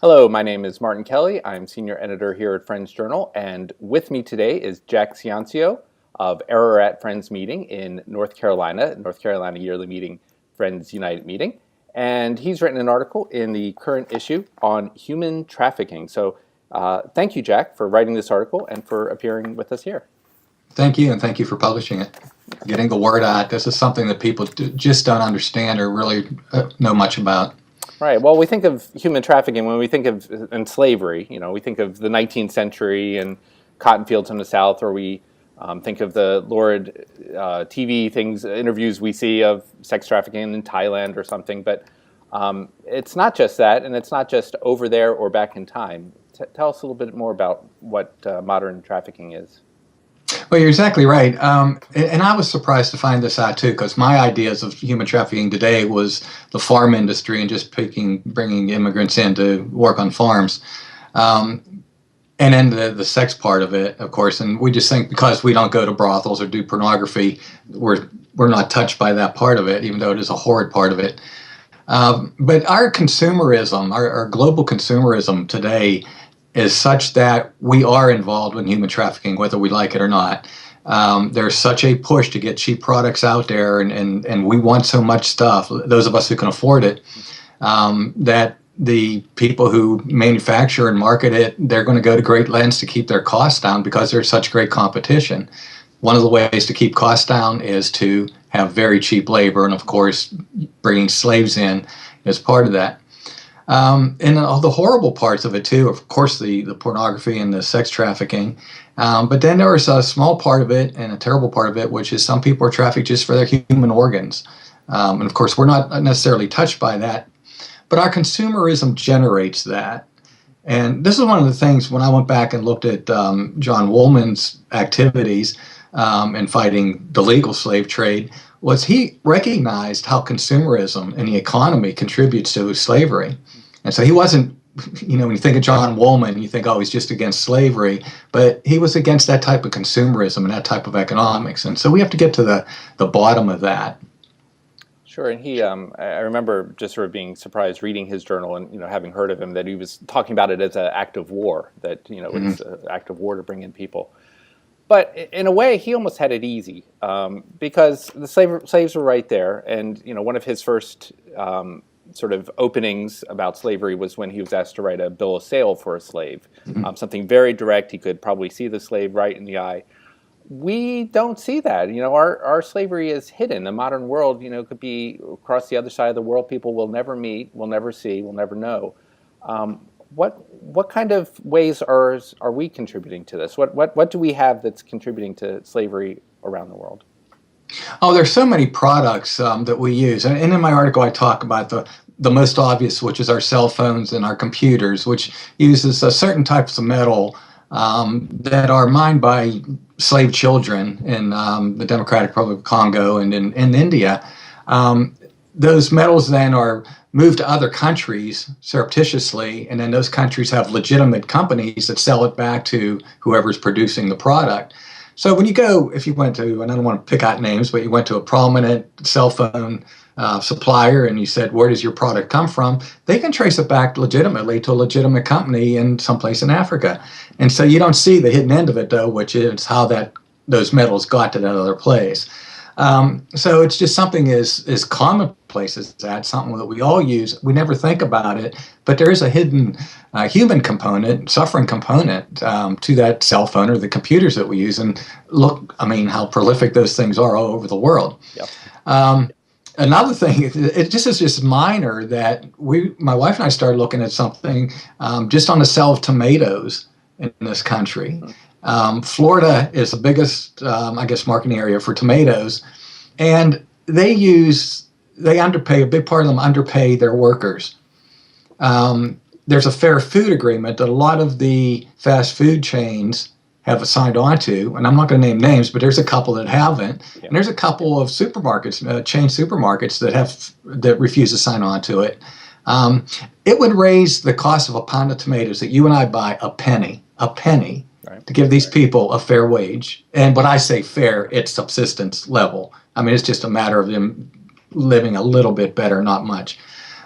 Hello, my name is Martin Kelly. I'm senior editor here at Friends Journal, and with me today is Jack Ciancio of Error at Friends Meeting in North Carolina yearly meeting, Friends United meeting. And he's written an article in the current issue on human trafficking. So thank you, Jack, for writing this article and for appearing with us here. Thank you, and thank you for publishing it. Getting the word out. This is something that people just don't understand or really know much about. Right. Well, we think of human trafficking when we think of and slavery. We think of the 19th century and cotton fields in the South, or we think of the lurid TV things, interviews we see of sex trafficking in Thailand or something. But it's not just that, and it's not just over there or back in time. Tell us a little bit more about what modern trafficking is. Well, you're exactly right. And I was surprised to find this out too, because my ideas of human trafficking today was the farm industry and just bringing immigrants in to work on farms. And then the sex part of it, of course. And we just think because we don't go to brothels or do pornography, we're not touched by that part of it, even though it is a horrid part of it. But our consumerism, our global consumerism today is such that we are involved in human trafficking, whether we like it or not. There's such a push to get cheap products out there, and we want so much stuff, those of us who can afford it, that the people who manufacture and market it, they're going to go to great lengths to keep their costs down because there's such great competition. One of the ways to keep costs down is to have very cheap labor, and of course, bringing slaves in is part of that. And all the horrible parts of it too, of course, the pornography and the sex trafficking. But then there is a small part of it and a terrible part of it, which is some people are trafficked just for their human organs. And of course, we're not necessarily touched by that, but our consumerism generates that. And this is one of the things when I went back and looked at John Woolman's activities in fighting the legal slave trade, was he recognized how consumerism and the economy contributes to slavery. And so he wasn't, when you think of John Woolman, you think, oh, he's just against slavery, but he was against that type of consumerism and that type of economics. And so we have to get to the bottom of that. Sure, and he, I remember just sort of being surprised reading his journal and having heard of him that he was talking about it as an act of war, that it's an act of war to bring in people. But in a way, he almost had it easy because the slaves were right there, and one of his first sort of openings about slavery was when he was asked to write a bill of sale for a slave, something very direct. He could probably see the slave right in the eye. We don't see that. Our slavery is hidden. The modern world, could be across the other side of the world. People will never meet, will never see, will never know. What kind of ways are we contributing to this? What do we have that's contributing to slavery around the world? Oh, there's so many products that we use. And in my article, I talk about the most obvious, which is our cell phones and our computers, which uses certain types of metal that are mined by slave children in the Democratic Republic of Congo and in India. Those metals then are moved to other countries surreptitiously, and then those countries have legitimate companies that sell it back to whoever's producing the product. So when you go, if you went to, and I don't want to pick out names, but you went to a prominent cell phone supplier and you said, where does your product come from? They can trace it back legitimately to a legitimate company in someplace in Africa. And so you don't see the hidden end of it, though, which is how those metals got to that other place. So it's just something as commonplace as that, something that we all use. We never think about it, but there is a hidden human component, suffering component to that cell phone or the computers that we use. And look, how prolific those things are all over the world. Yep. Another thing, it just is just minor that my wife and I started looking at something just on the sale of tomatoes in this country. Florida is the biggest, marketing area for tomatoes, and they underpay, a big part of them underpay their workers. There's a fair food agreement that a lot of the fast food chains have signed on to, and I'm not going to name names, but there's a couple that haven't, and there's a couple of supermarkets, chain supermarkets that refuse to sign on to it. It would raise the cost of a pound of tomatoes that you and I buy a penny. Right. To give these people a fair wage. And when I say fair, it's subsistence level. It's just a matter of them living a little bit better, not much.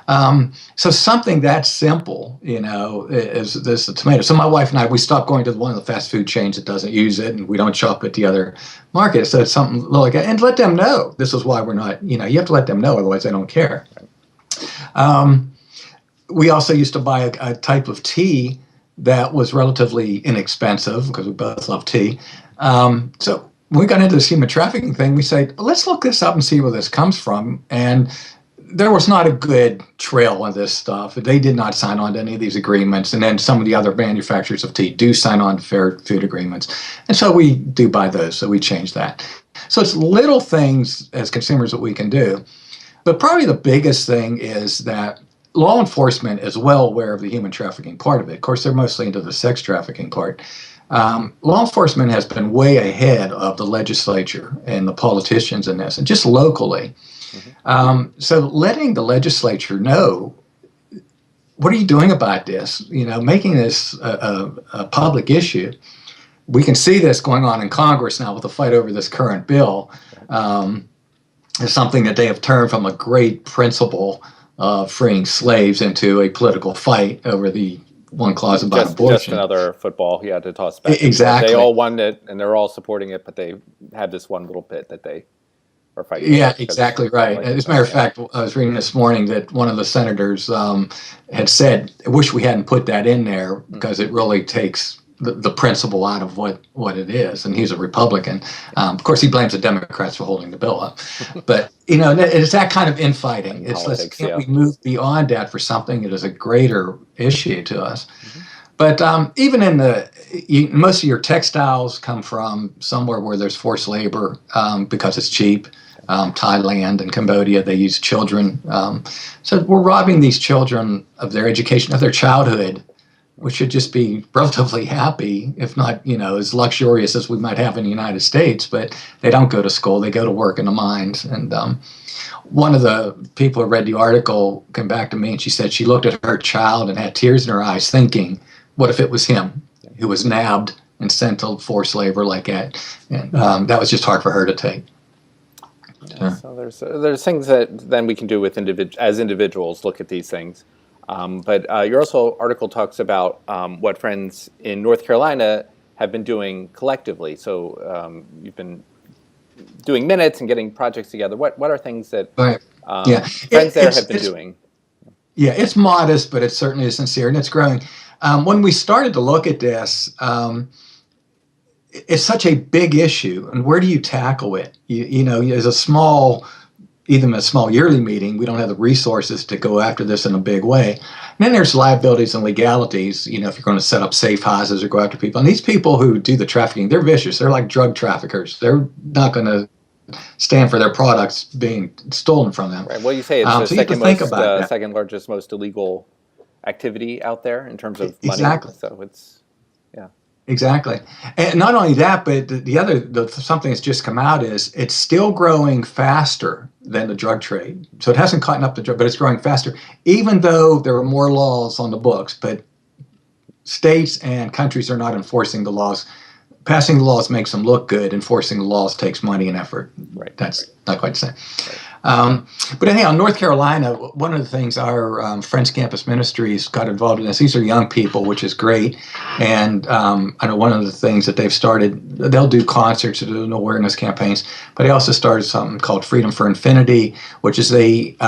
So something that simple, is this the tomato. So my wife and I, we stopped going to one of the fast food chains that doesn't use it, and we don't shop at the other market. So it's something like that, and let them know this is why we're not. You have to let them know, otherwise they don't care. We also used to buy a type of tea that was relatively inexpensive because we both love tea. So when we got into this human trafficking thing, we said, let's look this up and see where this comes from. And there was not a good trail on this stuff. They did not sign on to any of these agreements. And then some of the other manufacturers of tea do sign on to fair food agreements. And so we do buy those. So we changed that. So it's little things as consumers that we can do. But probably the biggest thing is that law enforcement is well aware of the human trafficking part of it. Of course, they're mostly into the sex trafficking part. Law enforcement has been way ahead of the legislature and the politicians in this, and just locally. So letting the legislature know, what are you doing about this? Making this a public issue. We can see this going on in Congress now with the fight over this current bill. Is something that they have turned from a great principle of freeing slaves into a political fight over the one clause about abortion. Just another football he had to toss back. Exactly. They all won it, and they're all supporting it, but they had this one little bit that they are fighting. Yeah, exactly right. As a matter of fact, I was reading this morning that one of the senators had said, I wish we hadn't put that in there because it really takes the principle out of what it is. And he's a Republican. Of course, he blames the Democrats for holding the bill up. But, it's that kind of infighting. It's politics, can't we move beyond that for something that is a greater issue to us? But even in most of your textiles come from somewhere where there's forced labor because it's cheap. Thailand and Cambodia, they use children. So we're robbing these children of their education, of their childhood, which should just be relatively happy, if not, as luxurious as we might have in the United States. But they don't go to school; they go to work in the mines. And one of the people who read the article came back to me, and she said she looked at her child and had tears in her eyes, thinking, "What if it was him who was nabbed and sent to forced labor like that?" And that was just hard for her to take. Yeah, so there's things that then we can do with as individuals, look at these things. But your article talks about what friends in North Carolina have been doing collectively. So you've been doing minutes and getting projects together. What are things that friends there have been doing? Yeah, it's modest, but it certainly is sincere, and it's growing. When we started to look at this, it's such a big issue, and where do you tackle it? As even a small yearly meeting, we don't have the resources to go after this in a big way. And then there's liabilities and legalities, if you're going to set up safe houses or go after people. And these people who do the trafficking, they're vicious. They're like drug traffickers. They're not going to stand for their products being stolen from them. Right. Well, you say it's the second largest, most illegal activity out there in terms of money. Exactly. So it's, yeah. Exactly. And not only that, but something that's just come out is it's still growing faster than the drug trade. So it hasn't caught up to drug, but it's growing faster, even though there are more laws on the books. But states and countries are not enforcing the laws. Passing the laws makes them look good. Enforcing the laws takes money and effort. Right. That's not quite the same. Right. But anyhow, North Carolina, one of the things our Friends Campus Ministries got involved in this, these are young people, which is great. And I know one of the things that they've started, they'll do concerts, they'll do awareness campaigns, but they also started something called Freedom for Infinity, which is is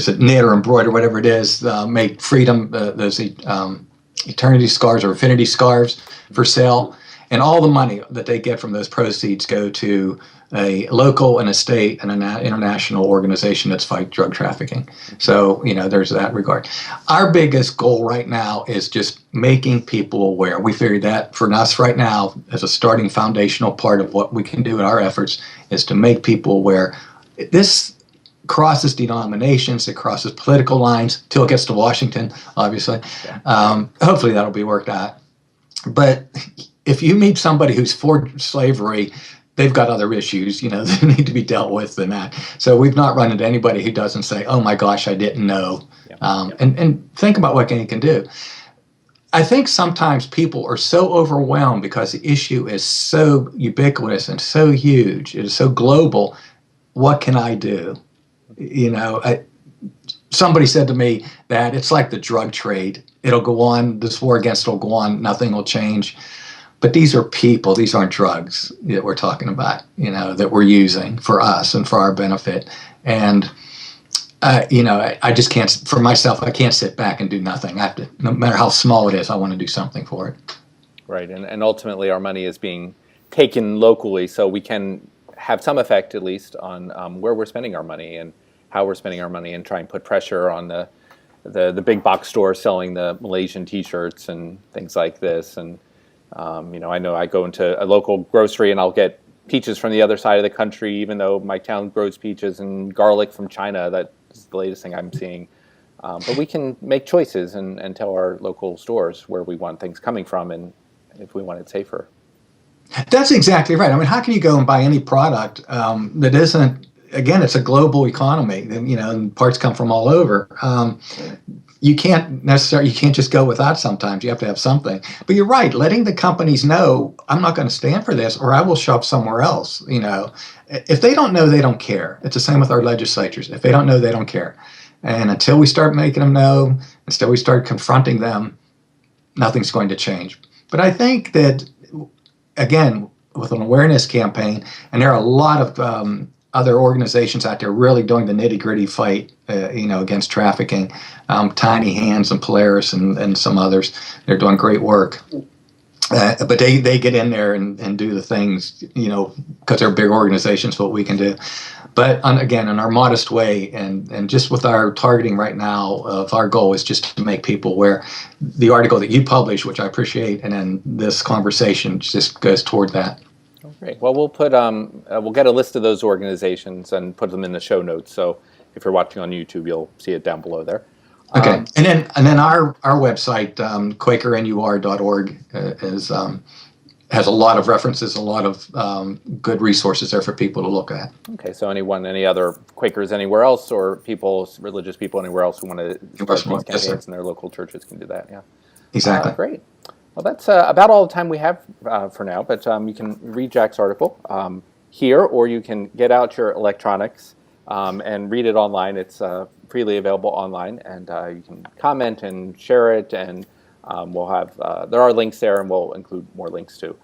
it knit or embroider, whatever it is, make freedom, those eternity scarves or infinity scarves for sale. And all the money that they get from those proceeds go to a local and a state and an international organization that's fight drug trafficking. So, there's that regard. Our biggest goal right now is just making people aware. We figured that for us right now, as a starting foundational part of what we can do in our efforts, is to make people aware. This crosses denominations, it crosses political lines, till it gets to Washington, obviously. Yeah. Hopefully that'll be worked out. But if you meet somebody who's for slavery, they've got other issues, that need to be dealt with than that. So we've not run into anybody who doesn't say, "Oh my gosh, I didn't know," and think about what you can do. I think sometimes people are so overwhelmed because the issue is so ubiquitous and so huge, it is so global. What can I do? somebody said to me that it's like the drug trade. It'll go on, this war against it will go on, nothing will change. But these are people, these aren't drugs that we're talking about, that we're using for us and for our benefit. And, I just can't, for myself, I can't sit back and do nothing. I have to, no matter how small it is, I want to do something for it. Right. And ultimately, our money is being taken locally, so we can have some effect, at least, on where we're spending our money and how we're spending our money, and try and put pressure on the big box stores selling the Malaysian T-shirts and things like this. And I know I go into a local grocery and I'll get peaches from the other side of the country, even though my town grows peaches, and garlic from China. That is the latest thing I'm seeing. But we can make choices and tell our local stores where we want things coming from, and if we want it safer. That's exactly right. I mean, how can you go and buy any product that isn't, again, it's a global economy, and parts come from all over. You can't just go without sometimes. You have to have something. But you're right, letting the companies know, I'm not going to stand for this, or I will shop somewhere else. If they don't know, they don't care. It's the same with our legislatures. If they don't know, they don't care. And until we start making them know, until we start confronting them, nothing's going to change. But I think that, again, with an awareness campaign, and there are a lot of other organizations out there really doing the nitty-gritty fight, against trafficking. Tiny Hands and Polaris and some others, they're doing great work. But they get in there and do the things, because they're big organizations, what we can do. But again, in our modest way, and just with our targeting right now, of our goal is just to make people aware. The article that you published, which I appreciate, and then this conversation just goes toward that. Great. Well, we'll put we'll get a list of those organizations and put them in the show notes. So if you're watching on YouTube, you'll see it down below there. Okay. And then our website, quakernur.org, has a lot of references, a lot of good resources there for people to look at. Okay. So any other Quakers anywhere else, or religious people anywhere else who want to start these campaigns in their local churches can do that. Yeah. Exactly. Great. Well, that's about all the time we have for now, but you can read Jack's article here, or you can get out your electronics and read it online. It's freely available online, and you can comment and share it, and we'll have, there are links there, and we'll include more links too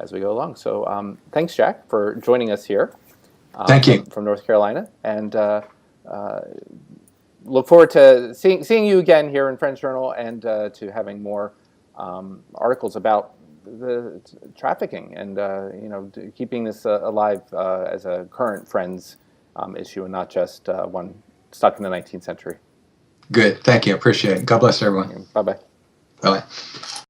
as we go along. So thanks, Jack, for joining us here. Thank you. From North Carolina, and look forward to seeing you again here in Friends Journal, and to having more articles about the trafficking, and keeping this alive as a current Friends issue, and not just one stuck in the 19th century. Good. Thank you. Appreciate it. God bless everyone. Bye-bye. Bye-bye.